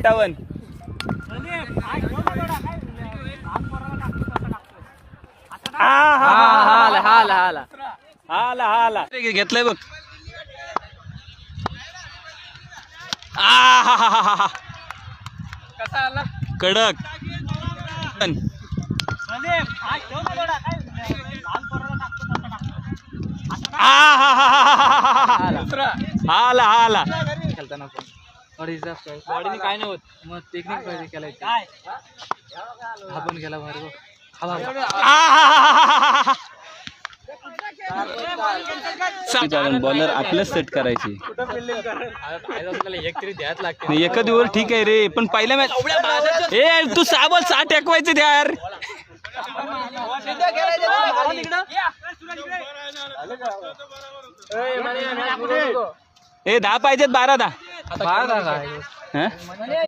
58. हाला घेतलंय बघ. कसा आला कडक. हाला हाला खेळताना बॉडीने काय नाही होत मग टेक्निक पाहिजे केलाय आपण गेला बाहेर बॉलर आपलंच सेट करायची. एक तरी द्यायच लागते. एका दिवस ठीक आहे रे, पण पहिल्या मॅच ए तू 6 बॉल 6 टेकवायचे यार. ए 10 पाहिजेत 12 10.